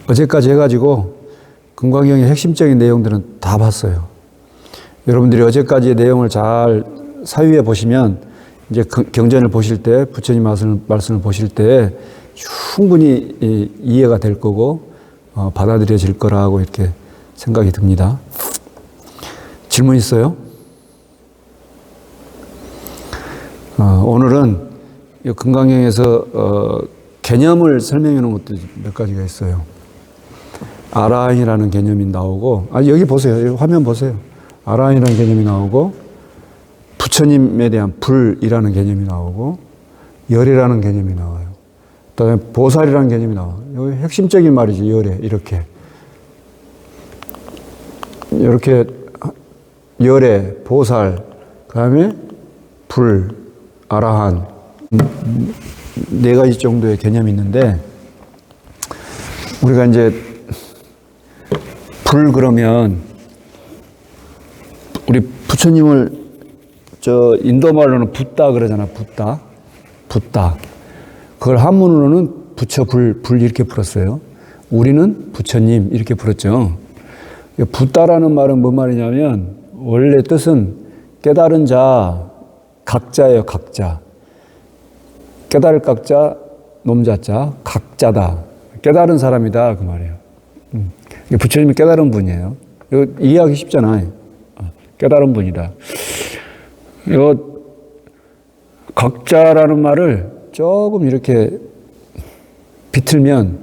어제까지 해가지고 금강경의 핵심적인 내용들은 다 봤어요. 여러분들이 어제까지의 내용을 잘 사유해 보시면 이제 경전을 보실 때, 부처님 말씀을 보실 때 충분히 이해가 될 거고 받아들여질 거라고 이렇게 생각이 듭니다. 질문 있어요? 오늘은 이 금강경에서 개념을 설명해 놓은 것도 몇 가지가 있어요. 아라한이라는 개념이 나오고, 여기 보세요. 여기 화면 보세요. 아라한이라는 개념이 나오고, 부처님에 대한 불이라는 개념이 나오고, 열애라는 개념이 나와요. 그 다음에 보살이라는 개념이 나와요. 여기 핵심적인 말이죠. 열애. 이렇게 열애, 보살, 그 다음에 불, 아라한. 네 가지 정도의 개념이 있는데, 우리가 이제 불 그러면 우리 부처님을 인도 말로는 붓다 그러잖아. 붓다. 그걸 한문으로는 부처 불 이렇게 풀었어요. 우리는 부처님 이렇게 풀었죠. 붓다라는 말은 뭔 말이냐면 원래 뜻은 깨달은 자, 각자예요. 각자. 깨달을 각자, 놈자자, 각자다. 깨달은 사람이다 그 말이에요. 부처님이 깨달은 분이에요. 이거 이해하기 쉽잖아요. 깨달은 분이다. 이거 각자라는 말을 조금 이렇게 비틀면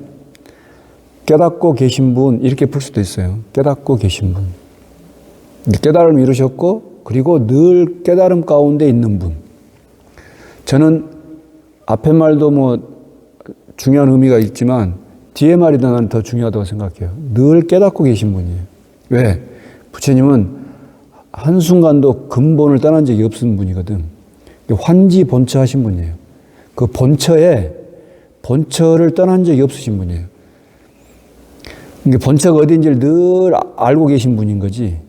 깨닫고 계신 분 이렇게 풀 수도 있어요. 깨닫고 계신 분. 깨달음을 이루셨고 그리고 늘 깨달음 가운데 있는 분. 저는 앞에 말도 뭐 중요한 의미가 있지만 뒤에 말이 난 더 중요하다고 생각해요. 늘 깨닫고 계신 분이에요. 왜? 부처님은 한순간도 근본을 떠난 적이 없은 분이거든. 환지 본처 하신 분이에요. 그 본처를 떠난 적이 없으신 분이에요. 이게 본처가 어딘지를 늘 알고 계신 분인 거지.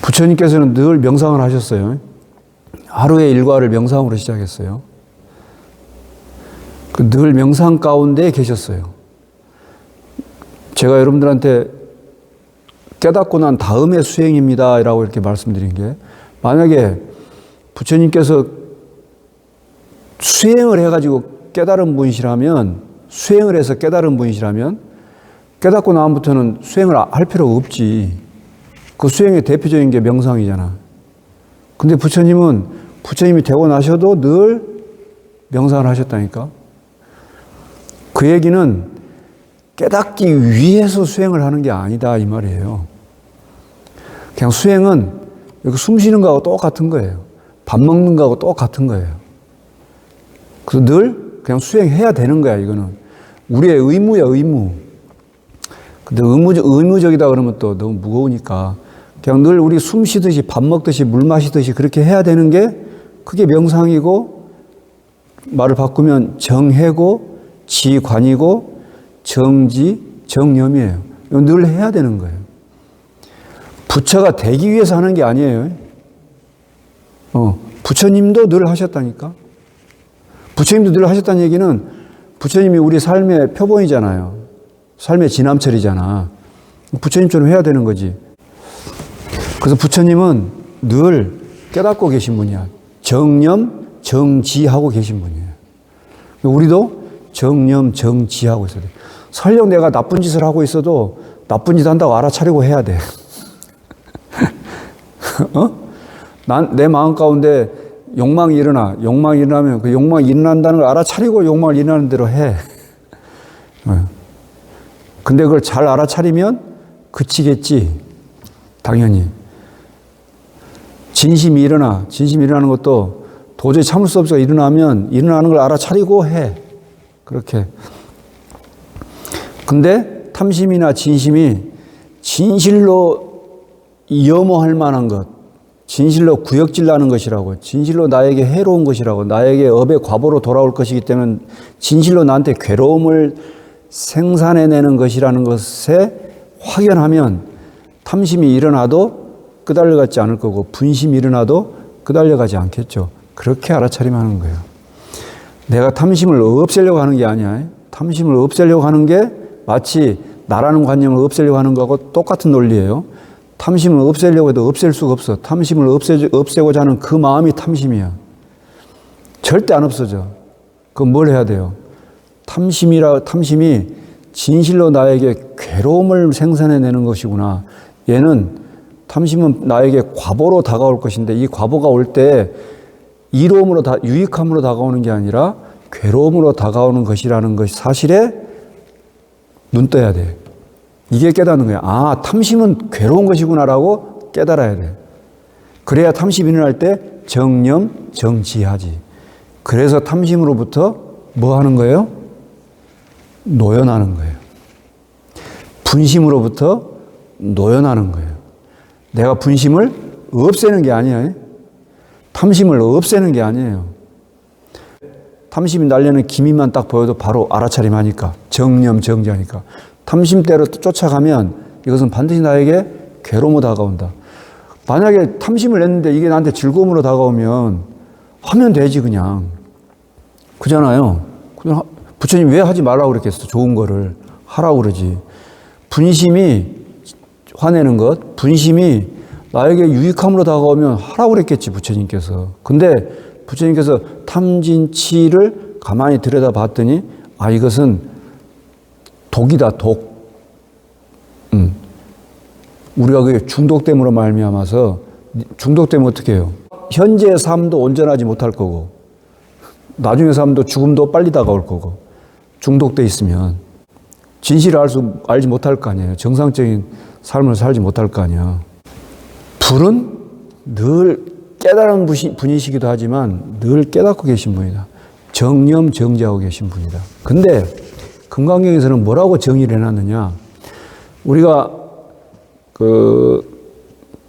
부처님께서는 늘 명상을 하셨어요. 하루의 일과를 명상으로 시작했어요. 늘 명상 가운데 계셨어요. 제가 여러분들한테 깨닫고 난 다음에 수행입니다 라고 이렇게 말씀드린 게, 만약에 부처님께서 수행을 해가지고 깨달은 분이시라면, 수행을 해서 깨달은 분이시라면 깨닫고 나부터는 수행을 할 필요가 없지. 그 수행의 대표적인 게 명상이잖아. 근데 부처님이 되고 나셔도 늘 명상을 하셨다니까. 그 얘기는 깨닫기 위해서 수행을 하는 게 아니다 이 말이에요. 그냥 수행은 여기 숨 쉬는 거하고 똑같은 거예요. 밥 먹는 거하고 똑같은 거예요. 그래서 늘 그냥 수행해야 되는 거야. 이거는 우리의 의무야, 의무. 근데 의무적이다 그러면 또 너무 무거우니까 그냥 늘 우리 숨 쉬듯이 밥 먹듯이 물 마시듯이 그렇게 해야 되는 게 그게 명상이고, 말을 바꾸면 정해고 지관이고 정지, 정념이에요. 늘 해야 되는 거예요. 부처가 되기 위해서 하는 게 아니에요. 부처님도 늘 하셨다니까. 부처님도 늘 하셨다는 얘기는 부처님이 우리 삶의 표본이잖아요. 삶의 지남철이잖아. 부처님처럼 해야 되는 거지. 그래서 부처님은 늘 깨닫고 계신 분이야. 정념, 정지하고 계신 분이에요. 우리도 정념, 정지하고 있어야 돼. 설령 내가 나쁜 짓을 하고 있어도 나쁜 짓 한다고 알아차리고 해야 돼. 내 마음 가운데 욕망이 일어나면 그 욕망이 일어난다는 걸 알아차리고 욕망을 일어나는 대로 해. 근데 그걸 잘 알아차리면 그치겠지. 당연히. 진심이 일어나는 것도 도저히 참을 수 없어서 일어나는 걸 알아차리고 해. 그렇게. 근데 탐심이나 진심이 진실로 염호할 만한 것, 진실로 구역질 나는 것이라고, 진실로 나에게 해로운 것이라고, 나에게 업의 과보로 돌아올 것이기 때문에 진실로 나한테 괴로움을 생산해내는 것이라는 것에 확연하면 탐심이 일어나도 끄달려가지 않을 거고, 분심이 일어나도 끄달려가지 않겠죠. 그렇게 알아차림하는 거예요. 내가 탐심을 없애려고 하는 게 아니야. 탐심을 없애려고 하는 게 마치 나라는 관념을 없애려고 하는 거하고 똑같은 논리예요. 탐심을 없애려고 해도 없앨 수가 없어. 탐심을 없애고자 하는 그 마음이 탐심이야. 절대 안 없어져. 그럼 뭘 해야 돼요? 탐심이 진실로 나에게 괴로움을 생산해내는 것이구나. 탐심은 나에게 과보로 다가올 것인데 이 과보가 올 때 이로움으로 유익함으로 다가오는 게 아니라 괴로움으로 다가오는 것이라는 것이 사실에 눈 떠야 돼. 이게 깨닫는 거야. 아, 탐심은 괴로운 것이구나라고 깨달아야 돼. 그래야 탐심이 일어날 때 정념, 정지하지. 그래서 탐심으로부터 뭐 하는 거예요? 노연하는 거예요. 분심으로부터 노연하는 거예요. 내가 분심을 없애는 게 아니에요. 탐심을 없애는 게 아니에요. 탐심이 날려는 기미만 딱 보여도 바로 알아차림하니까. 정념, 정지하니까. 탐심대로 쫓아가면 이것은 반드시 나에게 괴로움으로 다가온다. 만약에 탐심을 냈는데 이게 나한테 즐거움으로 다가오면 하면 되지 그냥. 그잖아요. 그냥 부처님 왜 하지 말라고 그랬겠어. 좋은 거를 하라고 그러지. 분심이 화내는 것, 분심이 나에게 유익함으로 다가오면 하라고 그랬겠지 부처님께서. 근데 부처님께서 탐진치를 가만히 들여다봤더니 아 이것은 독이다 독. 우리가 그게 중독됨으로 말미암아서 중독되면 어떻게 해요? 현재의 삶도 온전하지 못할 거고 나중의 삶도 죽음도 빨리 다가올 거고 중독돼 있으면 진실을 알지 못할 거 아니에요. 정상적인 삶을 살지 못할 거 아니야. 불은 늘 깨달은 분이시기도 하지만 늘 깨닫고 계신 분이다. 정념 정지하고 계신 분이다. 근데 금강경에서는 뭐라고 정의를 해놨느냐? 우리가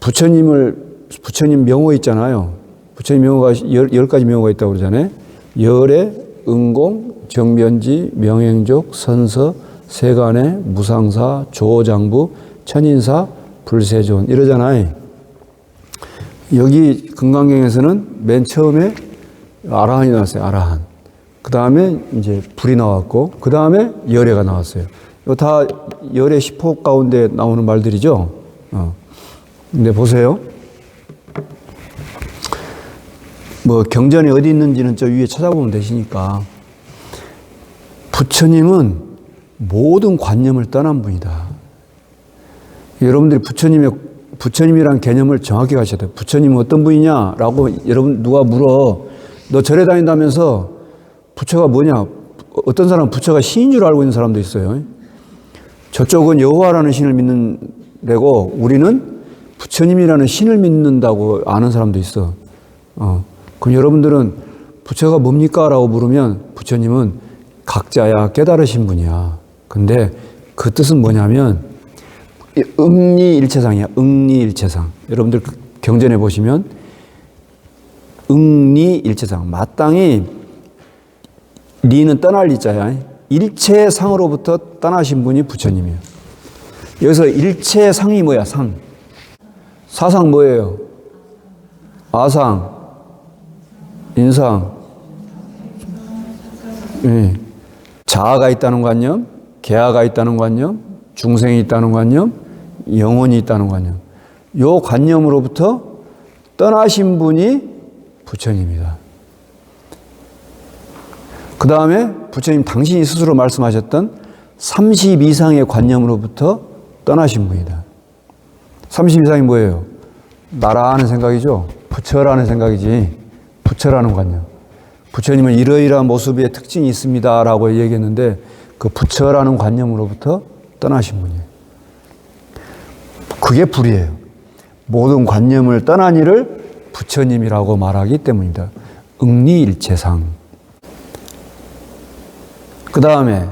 부처님 명호 있잖아요. 부처님 명호가 10가지 명호가 있다고 그러잖아요. 열애, 응공, 정변지, 명행족, 선서, 세간의, 무상사, 조장부, 천인사, 불세존 이러잖아요. 여기 금강경에서는 맨 처음에 아라한이 나왔어요. 아라한. 그 다음에 이제 불이 나왔고, 그 다음에 열애가 나왔어요. 이거 다 열애 10호 가운데 나오는 말들이죠. 근데 보세요. 뭐 경전이 어디 있는지는 저 위에 찾아보면 되시니까. 부처님은 모든 관념을 떠난 분이다. 여러분들이 부처님이란 개념을 정확히 가셔야 돼요. 부처님은 어떤 분이냐라고 여러분 누가 물어. 너 절에 다닌다면서 부처가 뭐냐? 어떤 사람은 부처가 신인 줄 알고 있는 사람도 있어요. 저쪽은 여호와라는 신을 믿는 데고 우리는 부처님이라는 신을 믿는다고 아는 사람도 있어. 그럼 여러분들은 부처가 뭡니까? 라고 물으면 부처님은 각자야 깨달으신 분이야. 근데 그 뜻은 뭐냐면 응리일체상이야. 응리일체상. 여러분들 경전에 보시면 응리일체상. 마땅히 리는 떠날 리자야. 일체상으로부터 떠나신 분이 부처님이에요. 여기서 일체상이 뭐야? 상. 사상 뭐예요? 아상, 인상, 자아가 있다는 관념, 개아가 있다는 관념, 중생이 있다는 관념, 영혼이 있다는 관념. 요 관념으로부터 떠나신 분이 부처님이다. 그 다음에 부처님 당신이 스스로 말씀하셨던 30 이상의 관념으로부터 떠나신 분이다. 30 이상이 뭐예요? 나라는 생각이죠. 부처라는 생각이지. 부처라는 관념. 부처님은 이러이러한 모습의 특징이 있습니다 라고 얘기했는데 그 부처라는 관념으로부터 떠나신 분이에요. 그게 불이에요. 모든 관념을 떠난 이를 부처님이라고 말하기 때문입니다. 응리일체상. 그 다음에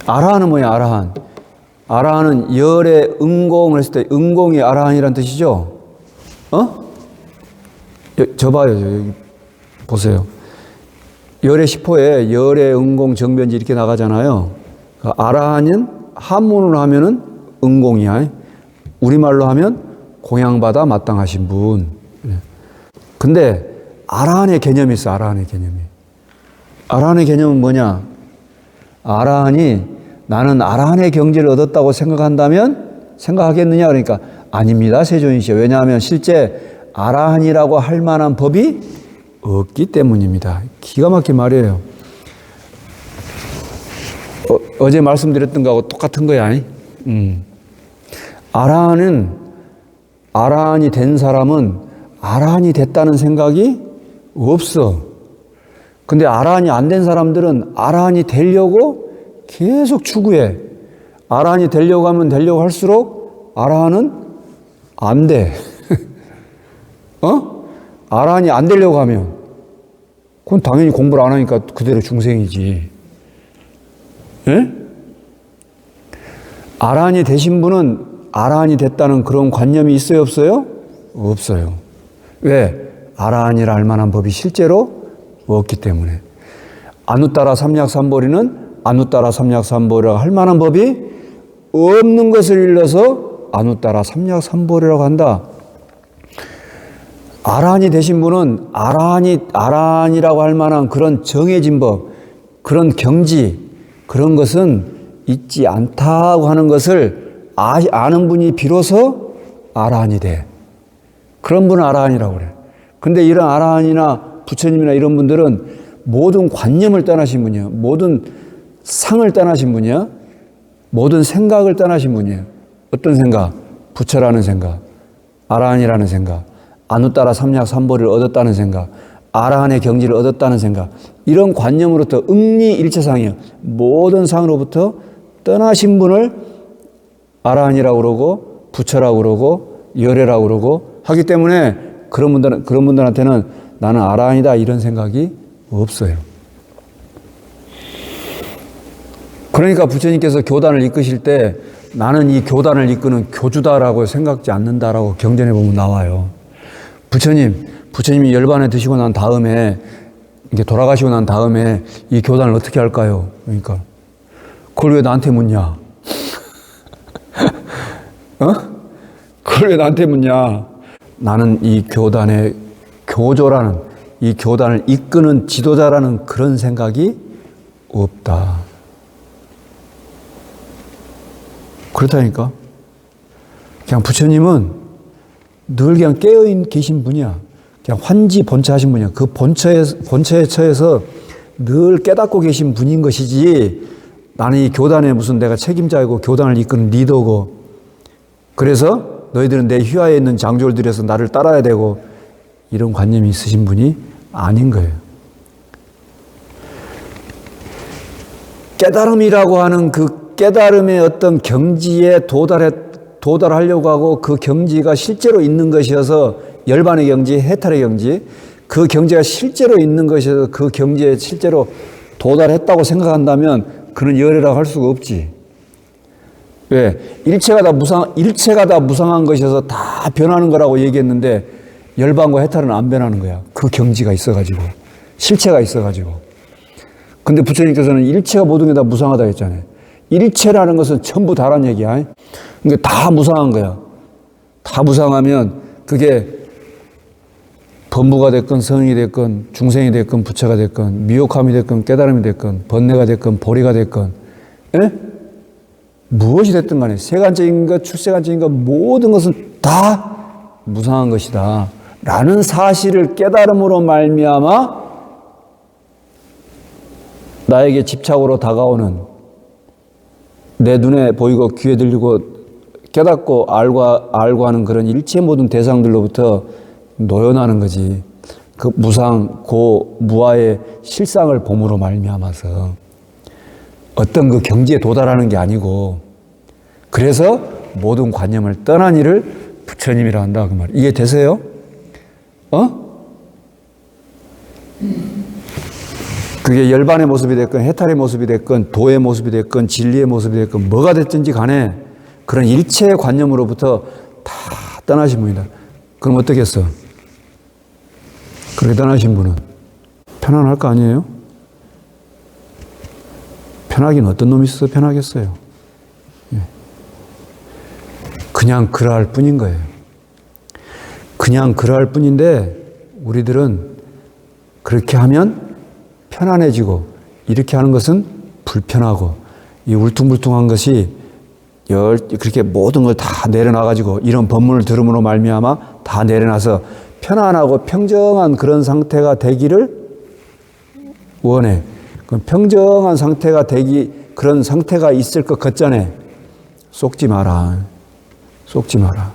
아라한은 뭐야? 아라한. 아라한은 열의 응공을 했을 때 응공이 아라한이란 뜻이죠? 저 봐요. 여기 보세요. 열의 10호에 열의 응공 정변지 이렇게 나가잖아요. 아라한은 한문으로 하면은 응공이야. 우리말로 하면 공양받아 마땅하신 분. 근데 아라한의 개념이 있어, 아라한의 개념이. 아라한의 개념은 뭐냐? 아라한이 나는 아라한의 경지를 얻었다고 생각하겠느냐? 그러니까 아닙니다, 세존이시여. 왜냐하면 실제 아라한이라고 할 만한 법이 없기 때문입니다. 기가 막힌 말이에요. 어제 말씀드렸던 거하고 똑같은 거야. 아라한이 된 사람은 아라한이 됐다는 생각이 없어. 근데 아라한이 안 된 사람들은 아라한이 되려고 계속 추구해. 아라한이 되려고 하면 되려고 할수록 아라한은 안 돼. 아라한이 안 되려고 하면 그건 당연히 공부를 안 하니까 그대로 중생이지. 예? 아라한이 되신 분은 아라한이 됐다는 그런 관념이 있어요, 없어요? 없어요. 왜? 아라한이라 할 만한 법이 실제로 없기 때문에. 아누따라 삼약삼보리는 아누따라 삼약삼보리라고 할 만한 법이 없는 것을 일러서 아누따라 삼약삼보리라고 한다. 아라한이 되신 분은 아라한이라고 할 만한 그런 정해진 법, 그런 경지, 그런 것은 있지 않다고 하는 것을 아는 분이 비로소 아라한이 돼. 그런 분은 아라한이라고 그래. 근데 이런 아라한이나 부처님이나 이런 분들은 모든 관념을 떠나신 분이야. 모든 상을 떠나신 분이야. 모든 생각을 떠나신 분이에요. 어떤 생각? 부처라는 생각, 아라한이라는 생각, 아누따라 삼약삼보리를 얻었다는 생각, 아라한의 경지를 얻었다는 생각, 이런 관념으로부터 응리일체상이요. 모든 상으로부터 떠나신 분을 아라한이라고 그러고 부처라고 그러고 열애라고 그러고 하기 때문에 그런 분들한테는 나는 아라한이다 이런 생각이 없어요. 그러니까 부처님께서 교단을 이끄실 때 나는 이 교단을 이끄는 교주다라고 생각지 않는다라고 경전에 보면 나와요. 부처님이 열반에 드시고 난 다음에 이게 돌아가시고 난 다음에 이 교단을 어떻게 할까요? 그러니까 그걸 왜 나한테 묻냐? 그걸 왜 나한테 묻냐? 나는 이 교단의 교조라는, 이 교단을 이끄는 지도자라는 그런 생각이 없다. 그렇다니까. 그냥 부처님은 늘 그냥 깨어 계신 분이야. 그냥 환지 본처하신 분이야. 그 본처에 처해서 늘 깨닫고 계신 분인 것이지, 나는 이 교단에 무슨 내가 책임자이고 교단을 이끄는 리더고, 그래서 너희들은 내 휘하에 있는 장졸 들여서 나를 따라야 되고, 이런 관념이 있으신 분이 아닌 거예요. 깨달음이라고 하는 그 깨달음의 어떤 경지에 도달하려고 하고 그 경지가 실제로 있는 것이어서 열반의 경지, 해탈의 경지, 그 경지가 실제로 있는 것이어서 그 경지에 실제로 도달했다고 생각한다면 그는 열애라고 할 수가 없지. 왜? 일체가 다 무상한 것이어서 다 변하는 거라고 얘기했는데 열반과 해탈은 안 변하는 거야. 그 경지가 있어가지고, 실체가 있어가지고. 근데 부처님께서는 일체가 모든 게 다 무상하다 했잖아요. 일체라는 것은 전부 다란 얘기야. 그러니까 다 무상한 거야. 다 무상하면 그게 범부가 됐건 성이 됐건 중생이 됐건 부처가 됐건 미혹함이 됐건 깨달음이 됐건 번뇌가 됐건 보리가 됐건, 에? 무엇이 됐든 간에 세간적인 것, 출세간적인 것 모든 것은 다 무상한 것이다 라는 사실을 깨달음으로 말미암아 나에게 집착으로 다가오는, 내 눈에 보이고 귀에 들리고 깨닫고 알고 하는 그런 일체 모든 대상들로부터 노연하는 거지. 그 무상, 고, 무아의 실상을 봄으로 말미암아서 어떤 그 경지에 도달하는 게 아니고, 그래서 모든 관념을 떠난 이를 부처님이라 한다 그 말. 이해되세요? 그게 열반의 모습이 됐건 해탈의 모습이 됐건 도의 모습이 됐건 진리의 모습이 됐건 뭐가 됐든지 간에 그런 일체의 관념으로부터 다 떠나신 분이다. 그럼 어떻겠어? 그렇게 떠나신 분은 편안할 거 아니에요? 편하긴 어떤 놈이 있어서 편하겠어요? 그냥 그러할 뿐인 거예요. 그냥 그러할 뿐인데 우리들은 그렇게 하면 편안해지고 이렇게 하는 것은 불편하고 이 울퉁불퉁한 것이 그렇게 모든 걸 다 내려놔가지고 이런 법문을 들음으로 말미암아 다 내려놔서 편안하고 평정한 그런 상태가 되기를 원해. 그럼 평정한 상태가 그런 상태가 있을 것 같잖아. 속지 마라. 속지 마라.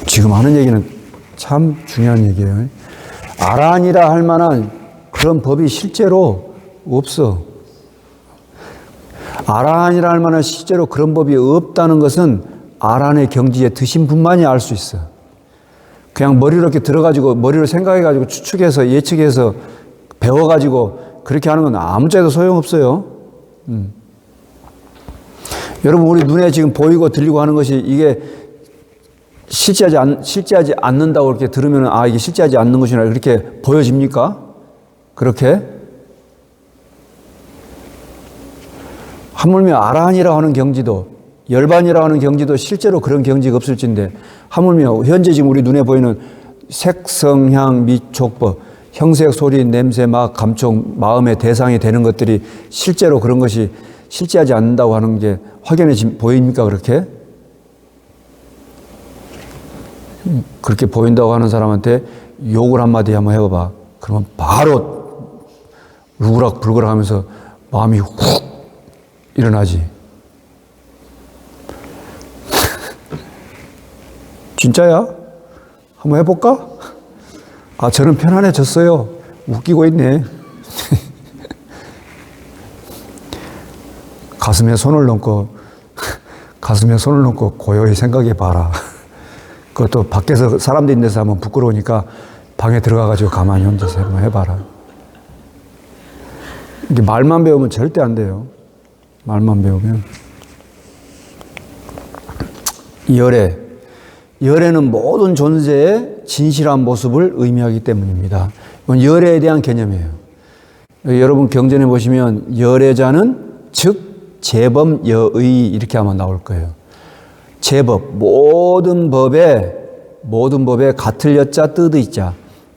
지금 하는 얘기는 참 중요한 얘기예요. 아란이라 할 만한 그런 법이 실제로 없어. 아란이라 할 만한 실제로 그런 법이 없다는 것은 아란의 경지에 드신 분만이 알 수 있어. 그냥 머리로 이렇게 들어가지고 머리로 생각해가지고 추측해서 예측해서 배워가지고 그렇게 하는 건 아무짝에도 소용없어요. 여러분 우리 눈에 지금 보이고 들리고 하는 것이 이게 실제하지 않는다고 이렇게 들으면 이게 실제하지 않는 것이나 그렇게 보여집니까? 그렇게? 하물며 아라한이라고 하는 경지도 열반이라고 하는 경지도 실제로 그런 경지가 없을진데 하물며 현재 지금 우리 눈에 보이는 색, 성, 향, 미, 촉법 형색, 소리, 냄새, 맛, 감촉, 마음의 대상이 되는 것들이 실제로 그런 것이 실제하지 않는다고 하는 게 확연해 보입니까? 그렇게? 그렇게 보인다고 하는 사람한테 욕을 한마디 한번 해봐봐. 그러면 바로 루그락불그락 하면서 마음이 훅 일어나지. 진짜야? 한번 해볼까? 저는 편안해졌어요. 웃기고 있네. 가슴에 손을 넣고 고요히 생각해 봐라. 그것도 밖에서 사람들 있는 데서 하면 부끄러우니까 방에 들어가가지고 가만히 혼자서 한번 해봐라. 이게 말만 배우면 절대 안 돼요. 말만 배우면. 열애는 모든 존재의 진실한 모습을 의미하기 때문입니다. 이건 열애에 대한 개념이에요. 여러분 경전에 보시면 열애자는 즉 제법 여의 이렇게 하면 나올 거예요. 제법 모든 법에 같을 여자 뜻의 자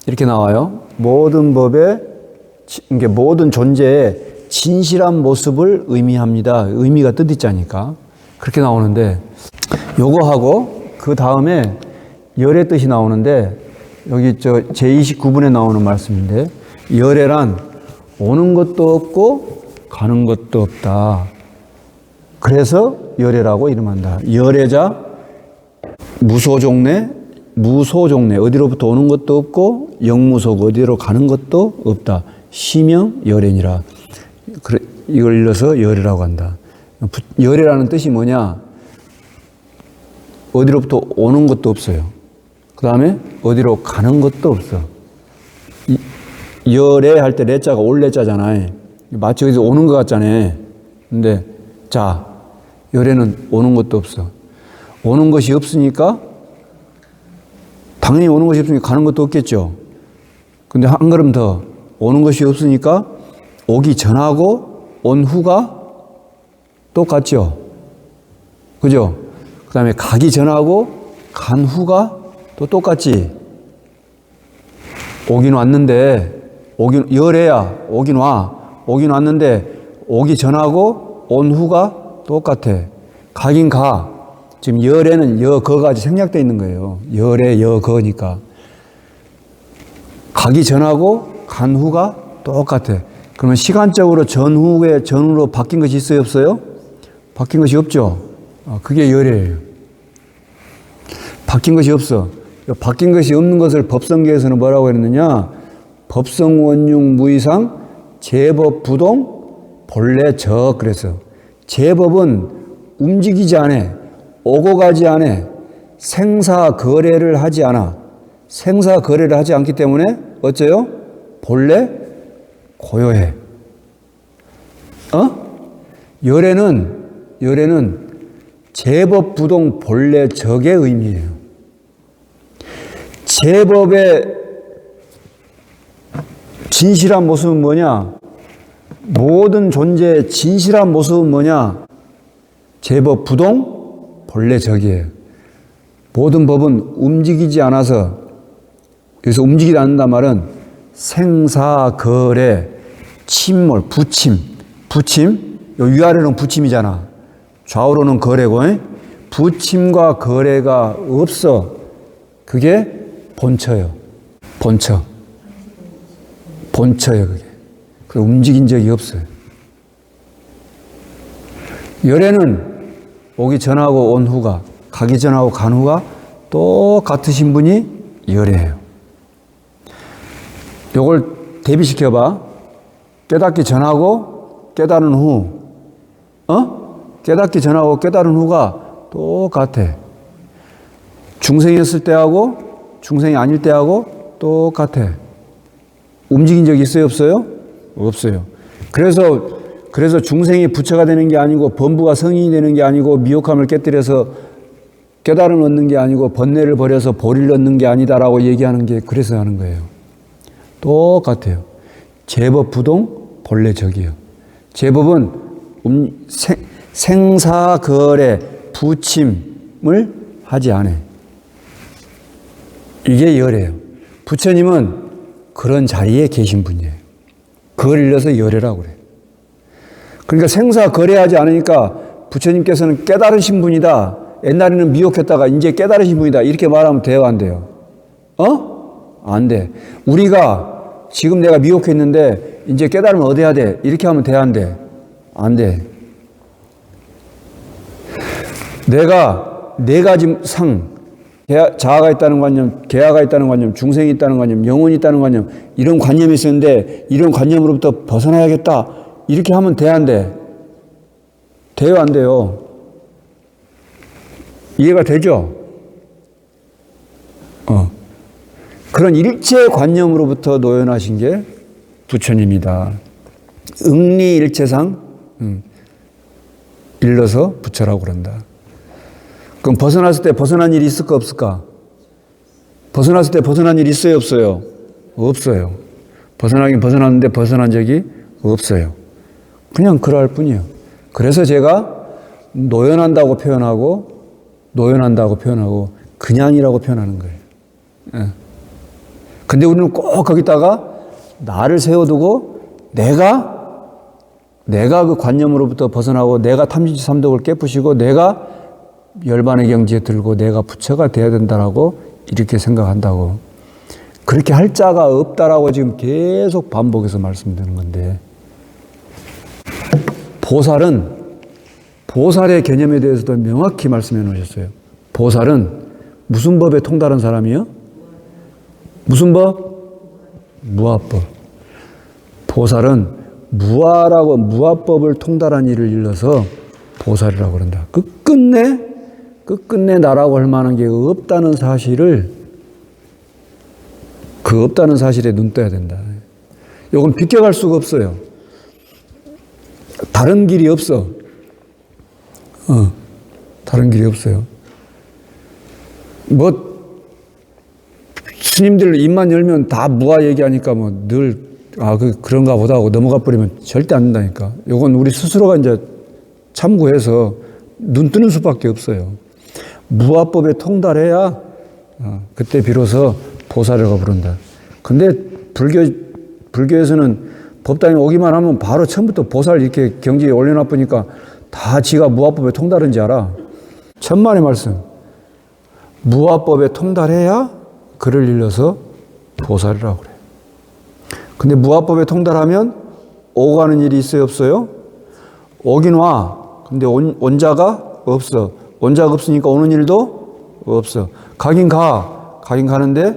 이렇게 나와요. 모든 법에 이게 모든 존재의 진실한 모습을 의미합니다. 의미가 뜻의 자니까 그렇게 나오는데 요거하고 그 다음에 열의 뜻이 나오는데 여기 제29분에 나오는 말씀인데 열애란 오는 것도 없고 가는 것도 없다. 그래서 열애라고 이름한다. 열애자 무소종래 어디로부터 오는 것도 없고 영무속 어디로 가는 것도 없다. 시명 열애니라. 이걸 일러서 열애라고 한다. 열애라는 뜻이 뭐냐? 어디로부터 오는 것도 없어요. 그 다음에 어디로 가는 것도 없어. 열애 할 때 레자가 올레자잖아요. 마치 어디서 오는 것 같잖아요. 근데 열애는 오는 것도 없어. 오는 것이 없으니까 당연히 오는 것이 없으니까 가는 것도 없겠죠. 근데 한 걸음 더 오는 것이 없으니까 오기 전하고 온 후가 똑같죠. 그죠? 그 다음에 가기 전하고 간 후가 또 똑같지. 오긴 왔는데 열애야 오긴 왔는데 오기 전하고 온 후가 똑같아. 가긴 가. 지금 열애는 여거가 아직 생략되어 있는 거예요. 열애 여거니까. 가기 전하고 간 후가 똑같아. 그러면 시간적으로 전후로 바뀐 것이 있어요, 없어요? 바뀐 것이 없죠. 그게 열애예요. 바뀐 것이 없어. 바뀐 것이 없는 것을 법성계에서는 뭐라고 했느냐? 법성원융 무이상 제법부동 본래 적 그래서 제법은 움직이지 않아. 오고 가지 않아. 생사거래를 하지 않아. 생사거래를 하지 않기 때문에 어째요? 본래 고요해. 열애는 제법부동 본래 적의 의미예요. 제법의 진실한 모습은 뭐냐? 모든 존재의 진실한 모습은 뭐냐? 제법부동 본래 적이에요. 모든 법은 움직이지 않아서 여기서 움직이지 않는단 말은 생사거래, 침몰, 부침, 요 위아래로는 부침이잖아. 좌우로는 거래고, 부침과 거래가 없어. 그게 본처요. 본처요, 그게. 그 움직인 적이 없어요. 열애는 오기 전하고 온 후가, 가기 전하고 간 후가 똑같으신 분이 열애예요. 요걸 대비시켜봐. 깨닫기 전하고 깨달은 후, 깨닫기 전하고 깨달은 후가 똑같아. 중생이었을 때하고 중생이 아닐 때하고 똑같아. 움직인 적 있어요, 없어요? 없어요. 그래서 중생이 부처가 되는 게 아니고 범부가 성인이 되는 게 아니고 미혹함을 깨뜨려서 깨달음을 얻는 게 아니고 번뇌를 버려서 보리를 얻는 게 아니다라고 얘기하는 게 그래서 하는 거예요. 똑같아요. 제법 부동 본래 적이요. 제법은 생사거래 부침을 하지 않아. 이게 열애예요. 부처님은 그런 자리에 계신 분이에요. 그걸 일러서 열애라고 그래요. 그러니까 생사거래하지 않으니까 부처님께서는 깨달으신 분이다. 옛날에는 미혹했다가 이제 깨달으신 분이다. 이렇게 말하면 돼요, 안 돼요? 안 돼. 우리가 지금 내가 미혹했는데 이제 깨달으면 얻어야 돼. 이렇게 하면 돼, 안 돼? 안 돼. 내가 네 가지 자아가 있다는 관념, 계아가 있다는 관념, 중생이 있다는 관념, 영혼이 있다는 관념, 이런 관념이 있었는데 이런 관념으로부터 벗어나야겠다. 이렇게 하면 돼, 안 돼? 돼요, 안 돼요? 이해가 되죠? 그런 일체 관념으로부터 노연하신 게 부처님이다. 응리일체상 일러서 부처라고 그런다. 그럼 벗어났을 때 벗어난 일이 있을까 없을까? 벗어났을 때 벗어난 일이 있어요, 없어요? 없어요. 벗어나긴 벗어났는데 벗어난 적이 없어요. 그냥 그럴 뿐이에요. 그래서 제가 노연한다고 표현하고 그냥이라고 표현하는 거예요. 예. 근데 우리는 꼭 거기다가 나를 세워두고 내가 그 관념으로부터 벗어나고 내가 탐진치 삼독을 깨부시고 내가 열반의 경지에 들고 내가 부처가 돼야 된다라고 이렇게 생각한다고. 그렇게 할 자가 없다라고 지금 계속 반복해서 말씀드리는 건데, 보살의 개념에 대해서도 명확히 말씀해 놓으셨어요. 보살은 무슨 법에 통달한 사람이요? 무슨 법? 무아법. 보살은 무아법을 통달한 일을 일러서 보살이라고 그런다. 끝끝내 나라고 할 만한 게 없다는 사실에 눈 떠야 된다. 이건 비껴갈 수가 없어요. 다른 길이 없어. 다른 길이 없어요. 스님들 입만 열면 다 무아 얘기하니까 그런가 보다 하고 넘어가 버리면 절대 안 된다니까. 이건 우리 스스로가 이제 참고해서 눈 뜨는 수밖에 없어요. 무아법에 통달해야 그때 비로소 보살이라고 부른다. 근데 불교에서는 법당에 오기만 하면 바로 처음부터 보살 이렇게 경지에 올려놔보니까 다 지가 무아법에 통달한지 알아. 천만의 말씀. 무아법에 통달해야 그를 일러서 보살이라고 그래. 근데 무아법에 통달하면 오고 가는 일이 있어요, 없어요? 오긴 와. 근데 온자가 없어. 온자가 없으니까 오는 일도 없어. 가긴 가는데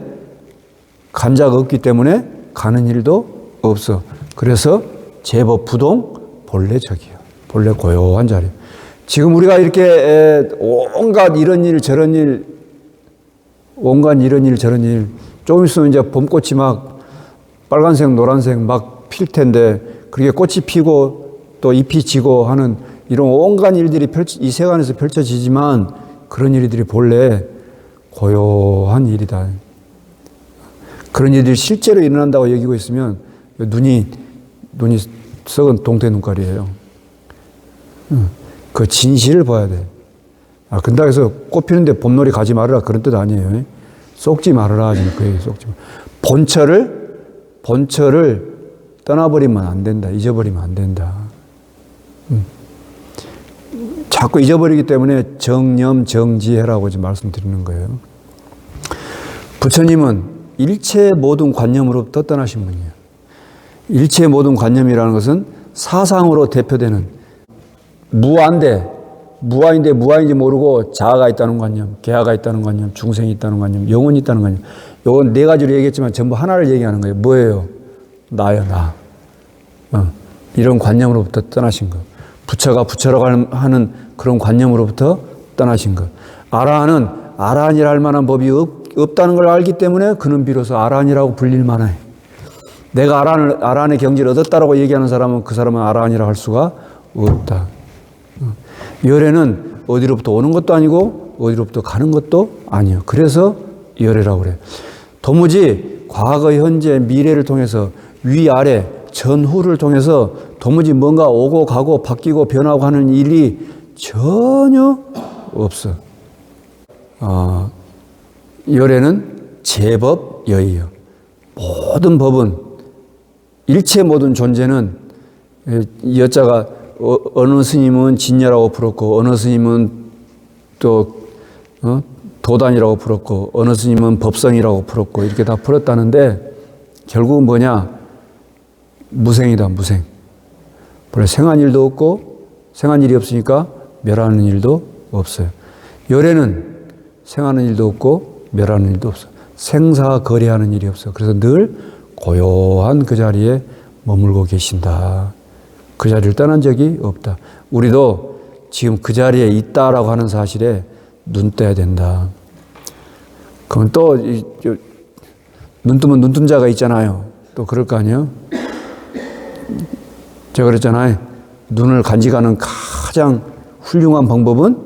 간 자가 없기 때문에 가는 일도 없어. 그래서 제법 부동 본래 적이요. 본래 고요한 자리. 지금 우리가 이렇게 온갖 이런 일 저런 일 조금 있으면 이제 봄꽃이 막 빨간색 노란색 막 필 텐데 그렇게 꽃이 피고 또 잎이 지고 하는 이런 온갖 일들이 이 세간에서 펼쳐지지만 그런 일들이 본래 고요한 일이다. 그런 일들이 실제로 일어난다고 여기고 있으면 눈이 썩은 동태 눈깔이에요. 그 진실을 봐야 돼. 근데 그래서 꽃 피는데 봄놀이 가지 말아라 그런 뜻 아니에요. 속지 말아라. 지금 그 얘기 속지 마. 본처를 떠나버리면 안 된다. 잊어버리면 안 된다. 자꾸 잊어버리기 때문에 정념, 정지해라고 지금 말씀드리는 거예요. 부처님은 일체 모든 관념으로부터 떠나신 분이에요. 일체 모든 관념이라는 것은 사상으로 대표되는 무아인데 무아인지 모르고 자아가 있다는 관념, 개아가 있다는 관념, 중생이 있다는 관념, 영혼이 있다는 관념. 요건 네 가지로 얘기했지만 전부 하나를 얘기하는 거예요. 뭐예요? 나요, 나. 이런 관념으로부터 떠나신 거. 부처가 부처라고 하는 그런 관념으로부터 떠나신 것. 아라한이라 할 만한 법이 없다는 걸 알기 때문에 그는 비로소 아라한이라고 불릴 만해. 내가 아라한의 경지를 얻었다라고 얘기하는 사람은 그 사람은 아라한이라고 할 수가 없다. 열애는 어디로부터 오는 것도 아니고 어디로부터 가는 것도 아니에요. 그래서 열애라고 그래요. 도무지 과거, 현재, 미래를 통해서 위아래, 전후를 통해서 도무지 뭔가 오고 가고 바뀌고 변하고 하는 일이 전혀 없어. 열애는 제법여의요. 모든 법은 일체 모든 존재는 여자가 어느 스님은 진여라고 풀었고 어느 스님은 또 도단이라고 풀었고 어느 스님은 법성이라고 풀었고 이렇게 다 풀었다는데 결국은 뭐냐? 무생이다, 무생. 원래 생한 일도 없고 생한 일이 없으니까 멸하는 일도 없어요. 열애는 생하는 일도 없고 멸하는 일도 없어. 생사거래하는 일이 없어. 그래서 늘 고요한 그 자리에 머물고 계신다. 그 자리를 떠난 적이 없다. 우리도 지금 그 자리에 있다라고 하는 사실에 눈 떠야 된다. 그러면 또 눈 뜨면 눈뜬자가 있잖아요. 또 그럴 거 아니에요? 제가 그랬잖아요. 눈을 간직하는 가장 훌륭한 방법은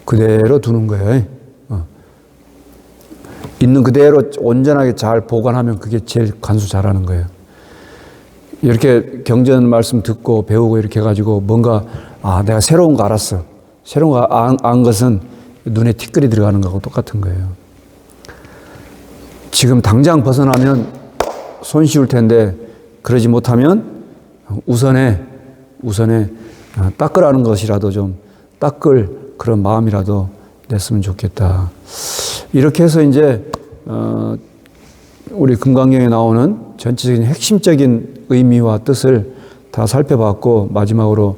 그대로 두는 거예요. 있는 그대로 온전하게 잘 보관하면 그게 제일 간수 잘하는 거예요. 이렇게 경전 말씀 듣고 배우고 이렇게 해가지고 뭔가 내가 새로운 거 알았어. 새로운 거 안 것은 눈에 티끌이 들어가는 거하고 똑같은 거예요. 지금 당장 벗어나면 손쉬울 텐데 그러지 못하면 우선에 닦으라는 것이라도 좀 닦을 그런 마음이라도 냈으면 좋겠다. 이렇게 해서 이제 우리 금강경에 나오는 전체적인 핵심적인 의미와 뜻을 다 살펴봤고 마지막으로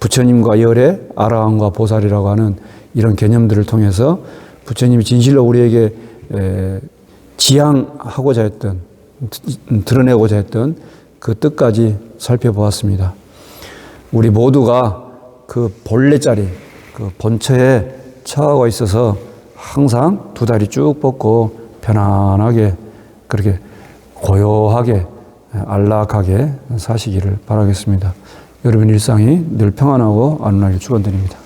부처님과 열애, 아라한과 보살이라고 하는 이런 개념들을 통해서 부처님이 진실로 우리에게 지향하고자 했던 드러내고자 했던 그 뜻까지 살펴보았습니다. 우리 모두가 그 본래 자리, 그 본처에 처하고 있어서 항상 두 다리 쭉 뻗고 편안하게 그렇게 고요하게 안락하게 사시기를 바라겠습니다. 여러분 일상이 늘 평안하고 안락하길 축원드립니다.